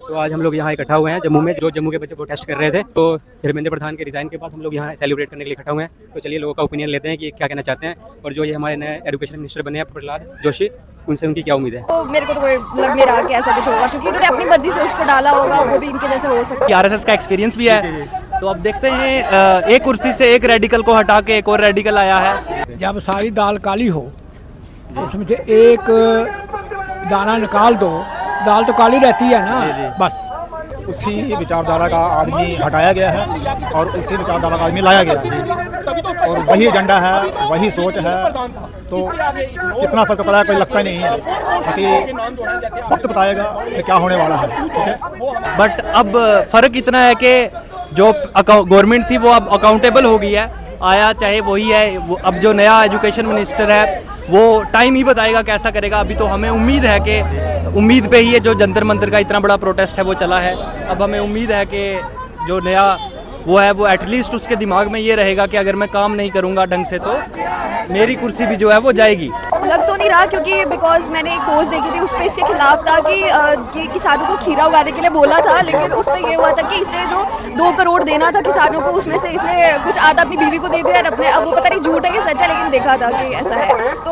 तो आज हम लोग यहाँ इकट्ठा हुए हैं जम्मू में, जो जम्मू के बच्चे प्रोटेस्ट कर रहे थे। तो धर्मेंद्र प्रधान के रिजाइन के बाद हम लोग यहाँ सेलिब्रेट करने के लिए इकट्ठा हुए हैं। तो चलिए लोगों का ओपिनियन लेते हैं कि क्या कहना चाहते हैं, और जो ये हमारे नए एजुकेशन मिनिस्टर बने हैं प्रहलाद जोशी, उनसे उनकी क्या उम्मीद है। तो मेरे को तो कोई लग नहीं रहा कि ऐसा कुछ होगा, क्योंकि उन्होंने अपनी मर्जी से उसको डाला होगा, वो भी इनके जैसे हो सकता है। आरएसएस का एक्सपीरियंस भी है, तो अब देखते हैं एक कुर्सी से एक रेडिकल को हटा के एक और रेडिकल आया है। जब सारी दाल काली हो तो उसमें से एक दाना निकाल दो, दाल तो काली रहती है ना, बस उसी विचारधारा का आदमी हटाया गया है और उसी विचारधारा का आदमी लाया गया है, और वही एजेंडा है, वही सोच है। तो इतना फर्क पड़ा है, कोई लगता नहीं है, ताकि वक्त बताएगा कि क्या होने वाला है। ठीक है, बट अब फर्क इतना है कि जो गवर्नमेंट थी वो अब अकाउंटेबल हो गई है, आया चाहे वही है। अब जो नया एजुकेशन मिनिस्टर है वो टाइम ही बताएगा कैसा करेगा। अभी तो हमें उम्मीद है कि उम्मीद पे ही ये जो जंतर मंतर का इतना बड़ा प्रोटेस्ट है वो चला है। अब हमें उम्मीद है कि जो नया वो है वो एटलीस्ट उसके दिमाग में ये रहेगा कि अगर मैं काम नहीं करूँगा ढंग से तो मेरी कुर्सी भी जो है वो जाएगी। लग तो नहीं रहा, क्योंकि बिकॉज मैंने एक पोस्ट देखी थी, उस पर इसके खिलाफ था कि किसानों को खीरा उगाने के लिए बोला था, लेकिन उसमें ये हुआ था कि इसने जो 2 करोड़ देना था किसानों को, उसमें से इसने कुछ आधा अपनी बीवी को दे दिया और अपने, अब वो पता नहीं झूठ है कि सच है, लेकिन देखा था कि ऐसा है। तो